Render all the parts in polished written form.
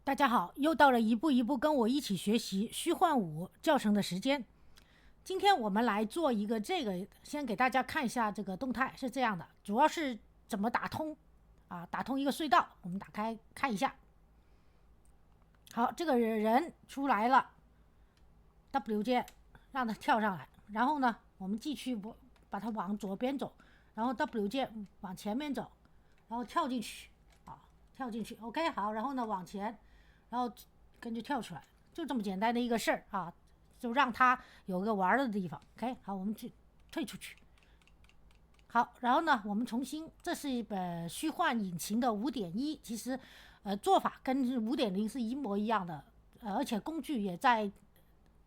大家好，又到了一步一步跟我一起学习虚幻五教程的时间。今天我们来做一个先给大家看一下这个动态是这样的，主要是怎么打通打通一个隧道。我们打开看一下。好，这个人出来了 ，W 键让他跳上来，然后呢，我们继续把它往左边走，然后 W 键往前面走，然后跳进去跳进去 ，OK， 好，然后呢往前。然后跟着跳出来，就这么简单的一个事儿就让他有个玩的地方。OK， 好，我们去退出去。好，然后呢，我们重新，这是一本虚幻引擎的 5.1， 其实做法跟 5.0 是一模一样的，而且工具也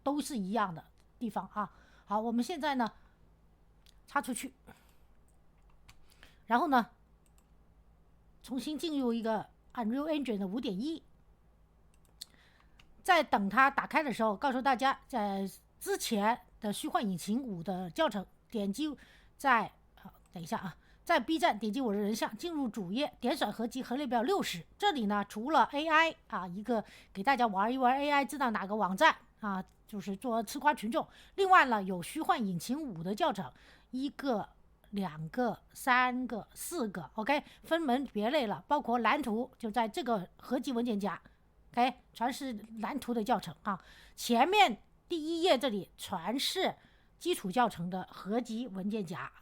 都是一样的地方好，我们现在呢插出去，然后呢重新进入一个 Unreal Engine 的 5.1。在等它打开的时候，告诉大家，在之前的虚幻引擎5的教程，点击等一下在 B 站点击我的人像，进入主页，点选合集和列表60。这里呢，除了 AI 一个给大家玩一玩 AI 知道哪个网站就是做吃瓜群众。另外呢，有虚幻引擎5的教程，1个、2个、3个、4个 ，OK， 分门别类了，包括蓝图就在这个合集文件夹。OK， 全是蓝图的教程前面第1页这里全是基础教程的合集文件夹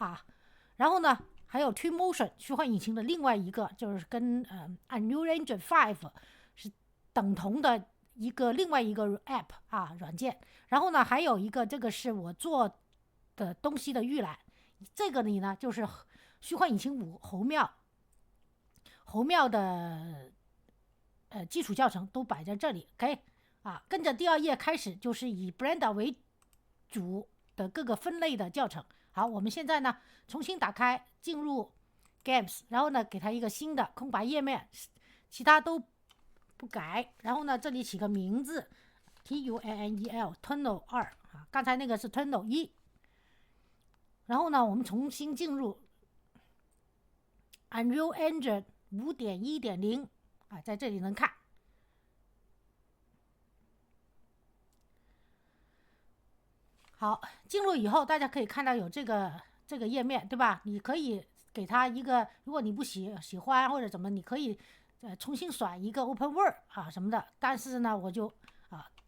然后呢，还有 Twinmotion 虚幻引擎的另外一个，就是跟Unreal Engine 5是等同的另外一个 App 软件。然后呢，还有一个，这个是我做的东西的预览，这个里呢就是虚幻引擎5侯庙的。基础教程都摆在这里 ，OK， 跟着第2页开始就是以 Blender 为主的各个分类的教程。好，我们现在呢重新打开，进入 Games， 然后呢给它一个新的空白页面，其他都不改。然后呢这里起个名字 TUNNEL Tunnel 2刚才那个是 Tunnel 1。然后呢我们重新进入 Unreal Engine 5.1.0。在这里能看。好，进入以后，大家可以看到有这个页面，对吧？你可以给它一个，如果你不喜欢或者怎么，你可以重新选一个 Open World 什么的。但是呢，我就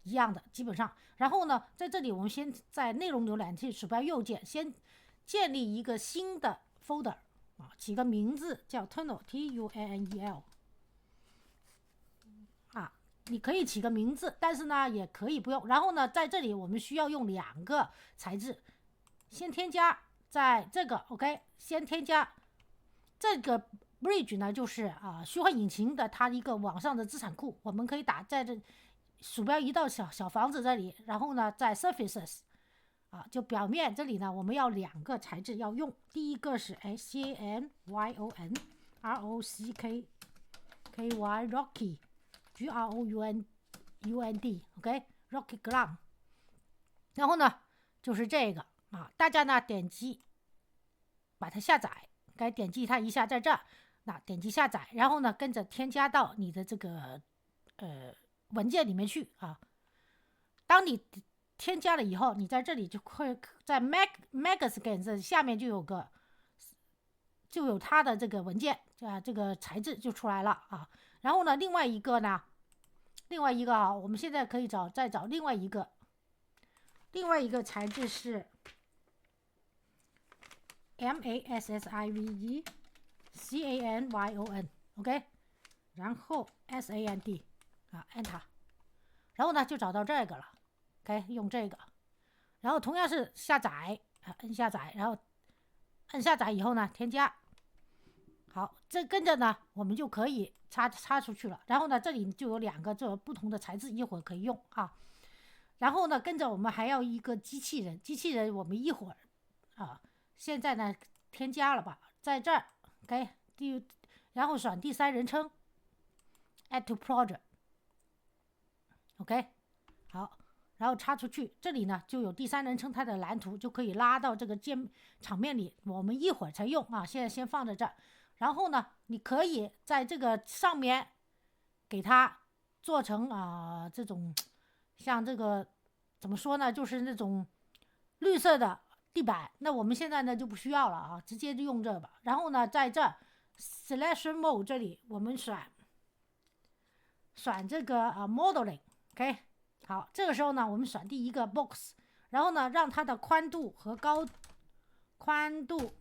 一样的，基本上。然后呢，在这里我们先在内容浏览器鼠标右键，先建立一个新的 folder 起个名字叫 Tunnel TUNNEL。你可以起个名字，但是呢也可以不用。然后呢，在这里我们需要用2个材质，先添加在这个 OK， 先添加这个 Bridge 呢，就是虚幻引擎的它一个网上的资产库。我们可以打在这鼠标移到小房子这里，然后呢在 Surfaces 就表面这里呢，我们要2个材质要用。第一个是 CANYON ROCKY Rocky GROUND OK Rocky Ground。 然后呢就是这个大家呢点击把它下载，该点击它一下，在这儿点击下载，然后呢跟着添加到你的这个文件里面去当你添加了以后，你在这里就会在 Megascan 这下面就有它的这个文件这个材质就出来了然后呢，另外一个我们现在可以再找另外一个材质是 MASSIVE CANYON OK， 然后 SAND Enter， 然后呢就找到这个了 OK， 用这个，然后同样是下载摁下载，然后摁下载以后呢添加。好，这跟着呢我们就可以插出去了。然后呢这里就有2个这不同的材质，一会儿可以用然后呢跟着我们还要一个机器人我们一会儿现在呢添加了吧，在这儿 OK， 然后选第3人称 Add to Project OK， 好，然后插出去，这里呢就有第3人称它的蓝图，就可以拉到这个场面里，我们一会儿才用现在先放在这儿。然后呢你可以在这个上面给它做成这种像这个怎么说呢，就是那种绿色的地板。那我们现在呢就不需要了啊，直接就用这吧。然后呢，在这 Selection Mode 这里，我们选这个Modeling，OK， 好，这个时候呢，我们选第一个 Box， 然后呢，让它的宽度和宽度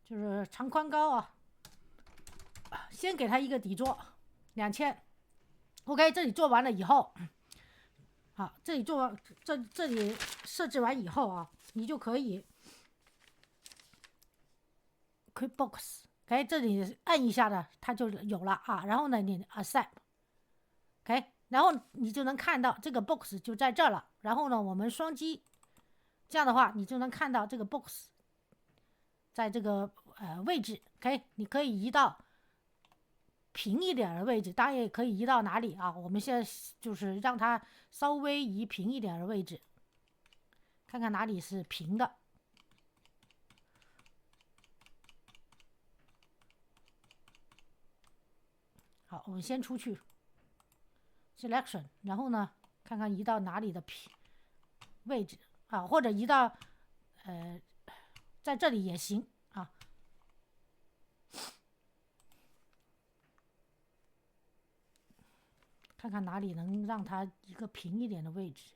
就是长宽高啊，先给它一个底座2000。OK， 这里做完了以后，好，这里做完这里设置完以后啊，你就可以 Quick Box，OK， 这里按一下呢，它就有了啊。然后呢，你 Accept，OK， 然后你就能看到这个 Box 就在这了。然后呢，我们双击，这样的话，你就能看到这个 Box 在这个位置 ，OK， 你可以移到平一点的位置，当然也可以移到哪里啊？我们现在就是让它稍微移平一点的位置，看看哪里是平的。好，我们先出去 Selection， 然后呢，看看移到哪里的位置啊，或者移到在这里也行啊。看看哪里能让它一个平一点的位置。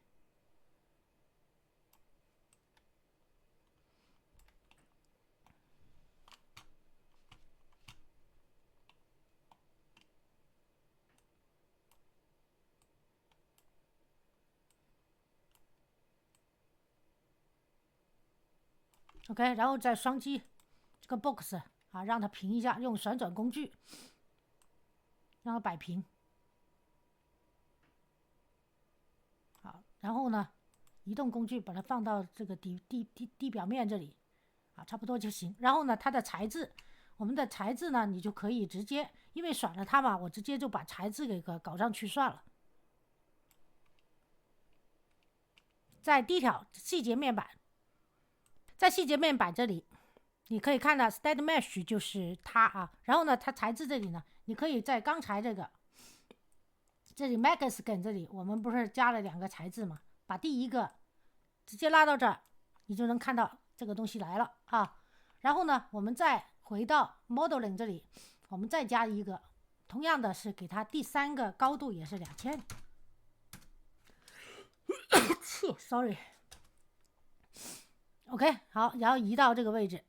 OK， 然后再双击这个 box 啊，让它平一下，用旋转工具让它摆平。好，然后呢，移动工具把它放到这个地表面这里啊，差不多就行。然后呢，它的材质，我们的材质呢，你就可以直接，因为选了它嘛，我直接就把材质给搞上去算了。在第一条细节面板，在细节面板这里，你可以看到 Steady Mesh 就是它啊。然后呢，它材质这里呢，你可以在刚才这里 Megascan 这里，我们不是加了2个材质嘛？把第一个直接拉到这儿，你就能看到这个东西来了啊。然后呢，我们再回到 Modeling 这里，我们再加一个，同样的是给它第3个高度也是2000。Sorry。OK， 好，然后移到这个位置，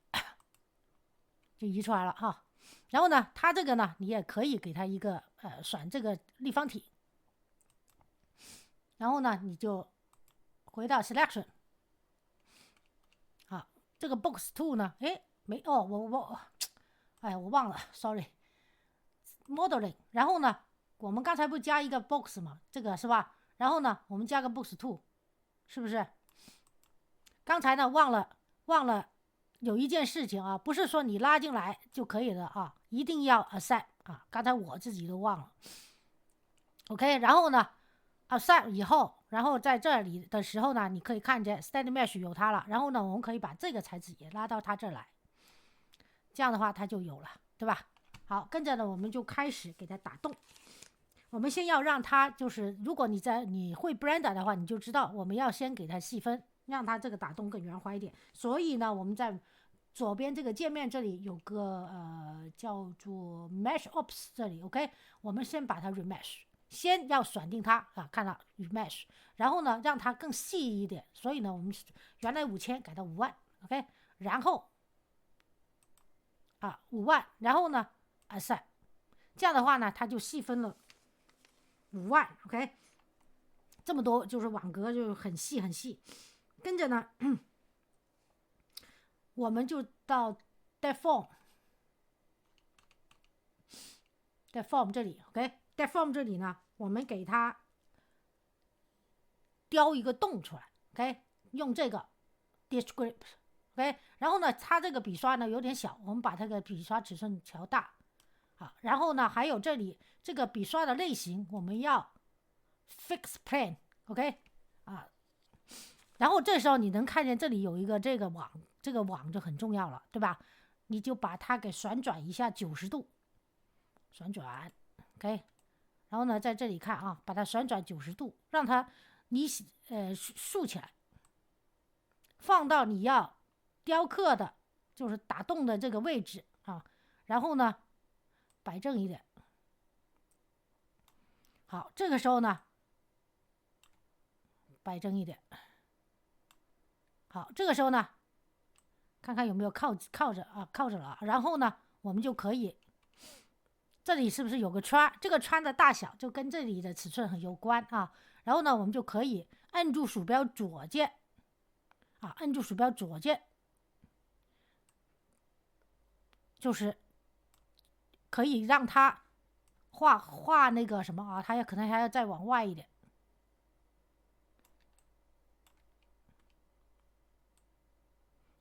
就移出来了哈。然后呢，它这个呢，你也可以给它一个选这个立方体。然后呢，你就回到 Selection。好，这个 Box 2呢，我忘了 ，Sorry。Modeling， 然后呢，我们刚才不加一个 Box 嘛，这个是吧？然后呢，我们加个 Box 2，是不是？刚才呢忘了有一件事情啊，不是说你拉进来就可以了啊，一定要 Accept 啊。刚才我自己都忘了。OK， 然后呢 Accept 以后，然后在这里的时候呢，你可以看见 Steady Mesh 有它了。然后呢，我们可以把这个材质也拉到它这儿来，这样的话它就有了，对吧？好，跟着呢，我们就开始给它打洞。我们先要让它就是，如果你会 Blender 的话，你就知道我们要先给它细分，让它这个打洞更圆滑一点。所以呢，我们在左边这个界面这里有个叫做 Mesh Ops 这里 ，OK， 我们先把它 Remesh， 先要选定它啊，看到 Remesh， 然后呢让它更细一点。所以呢，我们原来5000改到5万 ，OK， 然后5万，然后呢Accept， 这样的话呢，它就细分了5万 ，OK， 这么多就是网格就很细很细。跟着呢，我们就到 Deform 这里 ，OK，Deform 这里呢，我们给它雕一个洞出来 ，OK， 用这个 Descript，OK， 然后呢，它这个笔刷呢有点小，我们把这个笔刷尺寸调大。好，然后呢，还有这里这个笔刷的类型，我们要 Fix Plane，OK，然后这时候你能看见这里有一个这个网就很重要了，对吧？你就把它给旋转一下90度，旋转 ，OK，然后呢，在这里看啊，把它旋转90度，让它竖起来，放到你要雕刻的，就是打洞的这个位置啊。然后呢，摆正一点。好，这个时候呢，摆正一点。好，这个时候呢，看看有没有靠着了。然后呢，我们就可以，这里是不是有个圈？这个圈的大小就跟这里的尺寸很有关啊。然后呢，我们就可以按住鼠标左键啊，按住鼠标左键，就是可以让它画那个什么啊，它可能还要再往外一点。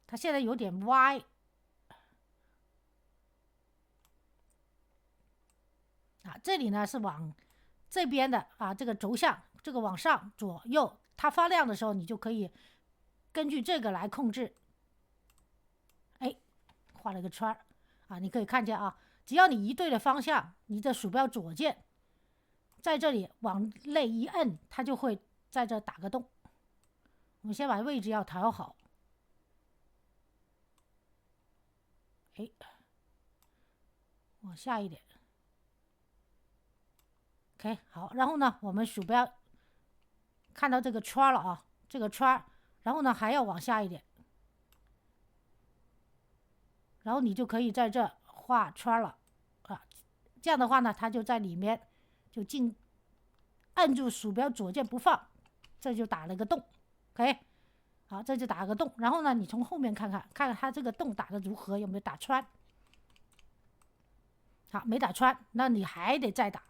它现在有点歪啊，这里呢是往这边的啊，这个轴向，这个往上左右，它发亮的时候，你就可以根据这个来控制。哎，画了个圈啊，你可以看见啊，只要你移对了方向，你的鼠标左键在这里往内一摁，它就会在这打个洞。我们先把位置要调好。哎，往下一点。OK， 好，然后呢，我们鼠标看到这个圈了啊，这个圈，然后呢还要往下一点，然后你就可以在这画圈了啊。这样的话呢，它就在里面就按住鼠标左键不放，这就打了个洞。OK， 好，这就打了个洞。然后呢，你从后面看看它这个洞打的如何，有没有打穿？好，没打穿，那你还得再打。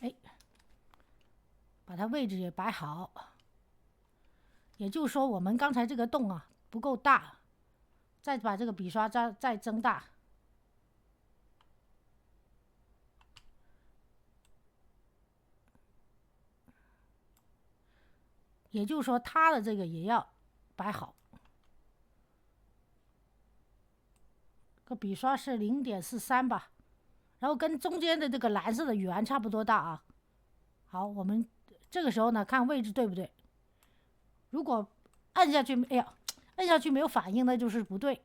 哎，把它位置也摆好。也就是说，我们刚才这个洞啊不够大，再把这个笔刷再增大。也就是说，它的这个也要摆好。个笔刷是0.43吧，然后跟中间的这个蓝色的圆差不多大啊。好，我们这个时候呢，看位置对不对。如果按下去，哎呀，按下去没有反应，那就是不对。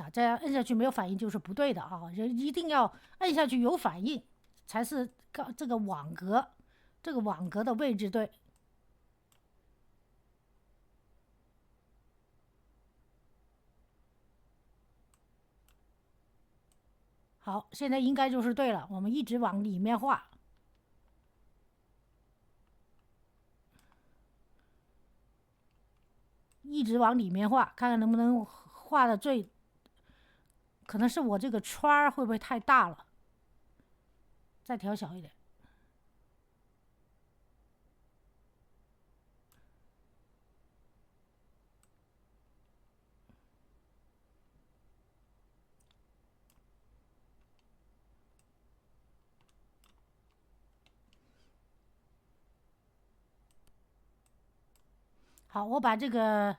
啊，这样按下去没有反应就是不对的啊！人一定要按下去有反应，才是这个网格的位置对。好，现在应该就是对了。我们一直往里面画，一直往里面画，看看能不能画的最。可能是我这个圈儿会不会太大了？再调小一点。好，我把这个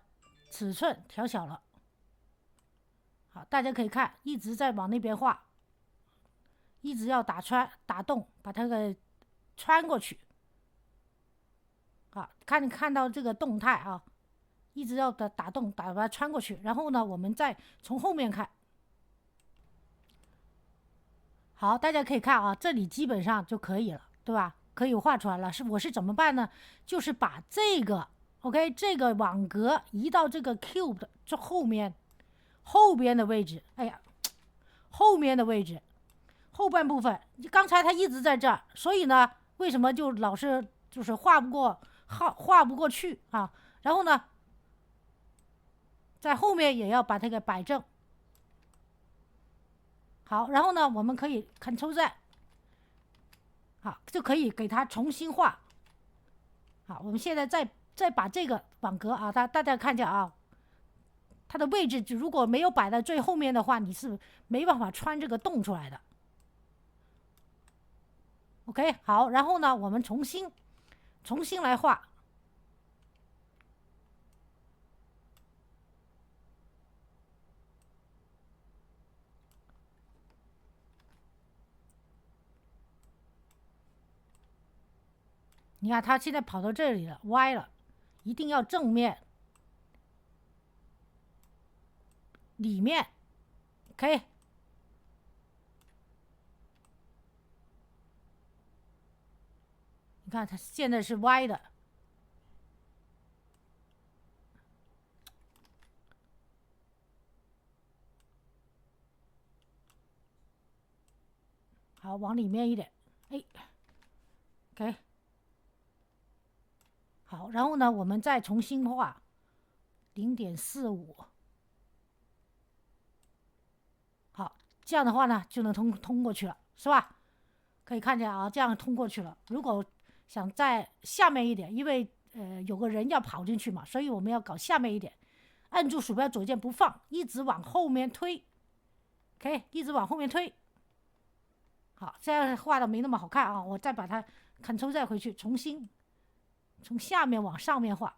尺寸调小了。好，大家可以看，一直在往那边画，一直要打洞，把它给穿过去。好，看到这个动态啊，一直要打洞，把它穿过去。然后呢，我们再从后面看。好，大家可以看啊，这里基本上就可以了，对吧？可以画出来了。我是怎么办呢？就是把这个 OK 这个网格移到这个 cube 的这后边的位置。哎呀，后面的位置，后半部分，刚才它一直在这儿，所以呢，为什么就老是就是画不过去啊？然后呢，在后面也要把它给摆正。好，然后呢，我们可以 Ctrl+Z， 好，就可以给它重新画。好，我们现在再把这个网格啊，大家看见啊，它的位置如果没有摆在最后面的话，你是没办法穿这个洞出来的。OK， 好，然后呢，我们重新来画。你看它现在跑到这里了，歪了，一定要正面里面 OK。 你看它现在是歪的。好，往里面一点，哎 OK。 好，然后呢我们再重新画 0.45。 好，这样的话呢就能通过去了，是吧？可以看见啊，这样通过去了。如果想在下面一点，因为有个人要跑进去嘛，所以我们要搞下面一点。按住鼠标左键不放，一直往后面推 OK， 一直往后面推。好，这样画的没那么好看啊，我再把它 Ctrl 再回去，重新从下面往上面画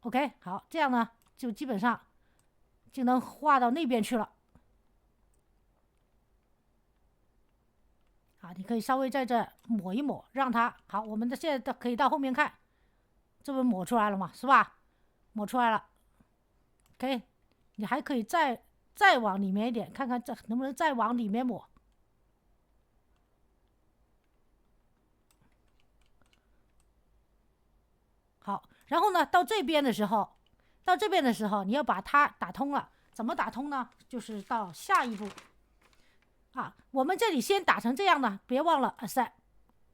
OK。 好，这样呢就基本上就能画到那边去了。好，你可以稍微在这抹一抹，让它好。我们现在可以到后面看，这不抹出来了嘛，是吧？抹出来了 OK。 你还可以再往里面一点，看看这能不能再往里面抹。好，然后呢到这边的时候你要把它打通了。怎么打通呢？就是到下一步啊，我们这里先打成这样的，别忘了 Accept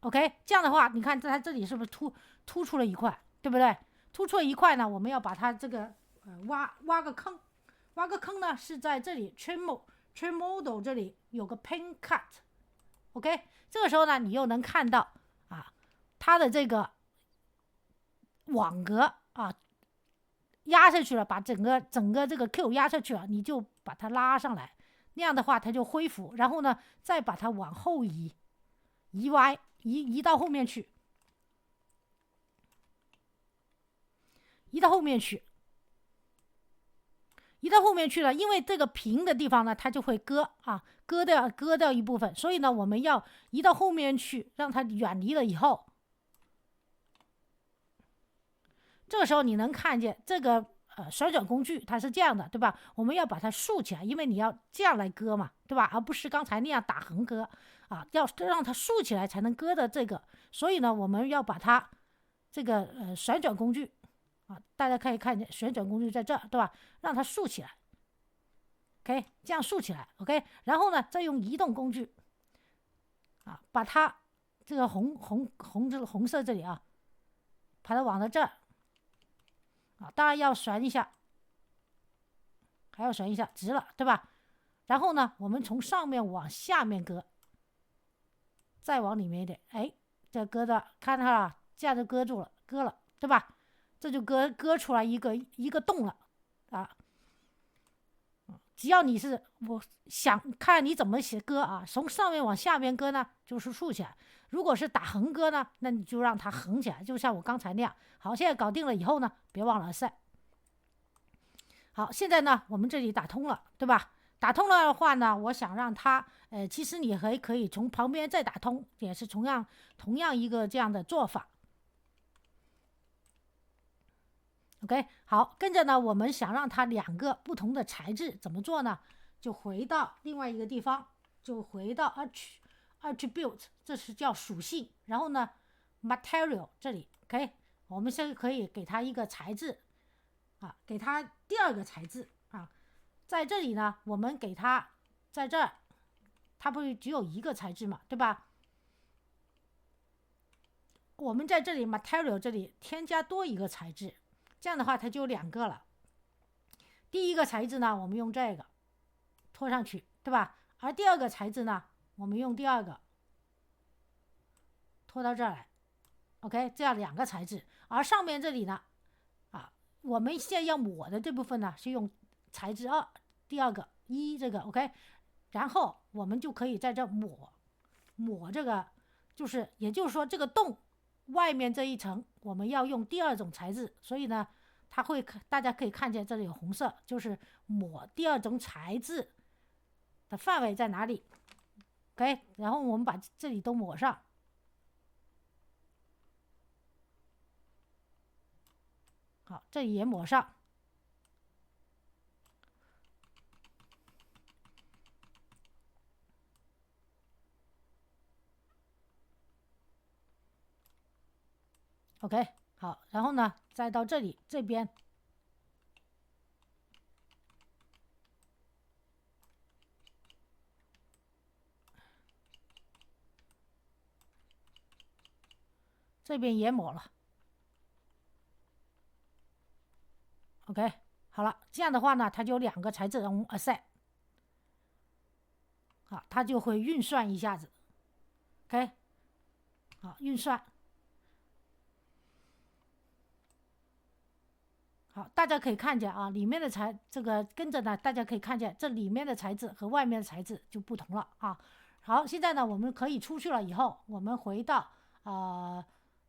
OK。 这样的话你看它这里是不是突出了一块，对不对？突出了一块呢，我们要把它这个挖个坑。挖个坑呢是在这里 Trim Model 这里有个 Pin Cut OK。 这个时候呢你又能看到啊它的这个网格啊压下去了，把整个这个 Q 压下去了，你就把它拉上来，那样的话它就恢复。然后呢再把它往后移歪，移到后面去，移到后面去了。因为这个平的地方呢它就会割掉一部分，所以呢我们要移到后面去，让它远离了以后，这个时候你能看见这个旋转工具它是这样的，对吧？我们要把它竖起来，因为你要这样来割嘛，对吧？而不是刚才那样打横割啊，要让它竖起来才能割的这个。所以呢我们要把它这个旋转工具啊，大家可以看见旋转工具在这，对吧？让它竖起来 OK， 这样竖起来 OK。 然后呢再用移动工具啊，把它这个红色这里啊，把它往到这儿啊，当然要旋一下，还要旋一下，直了，对吧？然后呢我们从上面往下面割，再往里面一点，哎，这割的看到了，这样就割住了，割了，对吧？这就割出来一个洞了啊。只要你是我想看你怎么写割啊，从上面往下面割呢就是竖起来，如果是打横割呢，那你就让它横起来，就像我刚才那样。好，现在搞定了以后呢，别忘了set。好，现在呢我们这里打通了，对吧？打通了的话呢，我想让它其实你还可以从旁边再打通，也是同样一个这样的做法。OK， 好，跟着呢我们想让它两个不同的材质怎么做呢？就回到另外一个地方，就回到 attribute， 这是叫属性。然后呢 material 这里 OK， 我们现在可以给它一个材质啊，给它第二个材质啊。在这里呢我们给它在这儿，它不是只有一个材质嘛，对吧？我们在这里 material 这里添加多一个材质，这样的话它就有两个了。第一个材质呢我们用这个拖上去，对吧？而第二个材质呢我们用第二个拖到这儿来 OK， 这样两个材质。而上面这里呢我们现在要抹的这部分呢是用材质2，第二个1这个 OK。 然后我们就可以在这抹这个，也就是说这个洞外面这一层我们要用第二种材质，所以呢大家可以看见这里有红色，就是抹第二种材质的范围在哪里 OK。 然后我们把这里都抹上好，这里也抹上。OK， 好，然后呢，再到这里这边，这边也抹了。OK， 好了，这样的话呢，它就有2个材质用 asset， 好，它就会运算一下子。OK， 好，运算。好，大家可以看见啊，里面的这个跟着呢，大家可以看见这里面的材质和外面的材质就不同了啊。好，现在呢，我们可以出去了以后，我们回到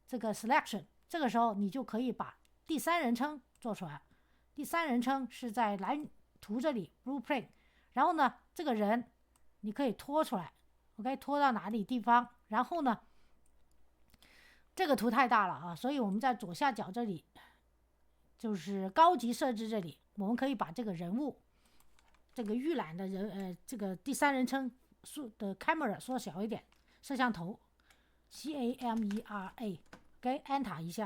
这个 selection， 这个时候你就可以把第3人称做出来。第3人称是在蓝图这里 blueprint， 然后呢，这个人你可以拖出来 ，OK， 拖到哪里地方，然后呢，这个图太大了啊，所以我们在左下角这里。就是高级设置这里，我们可以把这个人物，这个预览的人，这个第3人称的 camera 缩小一点，摄像头 camera， 给 Enter 一下，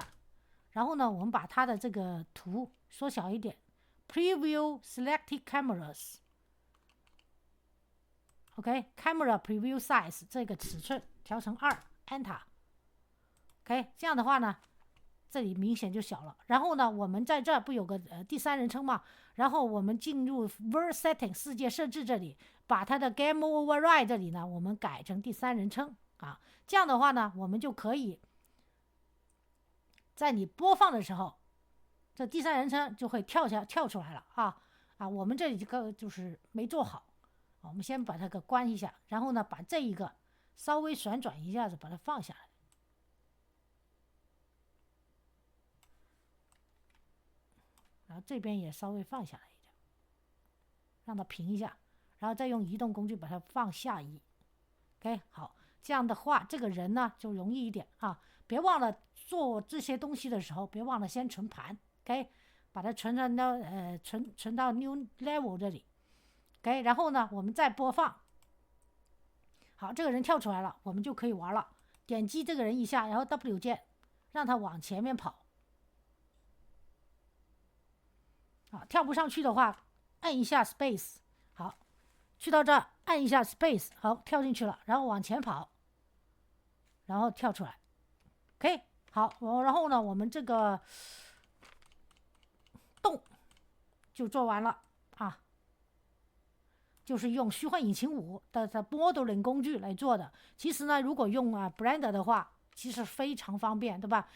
然后呢，我们把它的这个图缩小一点 ，Preview Selected Cameras，OK，Camera Preview Size 这个尺寸调成2 ，Enter，OK， 这样的话呢。这里明显就小了，然后呢，我们在这不有个第3人称嘛？然后我们进入 World Setting 世界设置这里，把它的 Game Override 这里呢，我们改成第3人称啊。这样的话呢，我们就可以在你播放的时候，这第3人称就会跳出来了啊。我们这里就是没做好，我们先把它给关一下，然后呢，把这一个稍微旋转一下子，把它放下来。然后这边也稍微放下来一点，让它平一下，然后再用移动工具把它放下移。OK， 好，这样的话，这个人呢就容易一点啊。别忘了做这些东西的时候，别忘了先存盘。OK， 把它存到存到 New Level 这里。OK， 然后呢，我们再播放。好，这个人跳出来了，我们就可以玩了。点击这个人一下，然后 W 键，让他往前面跑。跳不上去的话，按一下 Space， 好，去到这儿按一下 Space， 好，跳进去了，然后往前跑，然后跳出来 ，OK， 好，然后呢，我们这个动就做完了啊，就是用虚幻引擎5的 Modeling 工具来做的。其实呢，如果用Blender 的话，其实非常方便，对吧？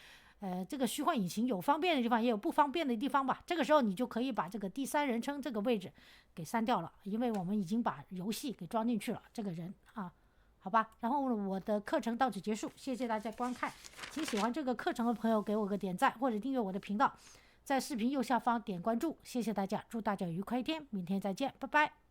这个虚幻引擎有方便的地方，也有不方便的地方吧。这个时候你就可以把这个第3人称这个位置给删掉了，因为我们已经把游戏给装进去了，这个人啊，好吧。然后我的课程到此结束，谢谢大家观看。请喜欢这个课程的朋友给我个点赞或者订阅我的频道，在视频右下方点关注。谢谢大家，祝大家愉快一天，明天再见，拜拜。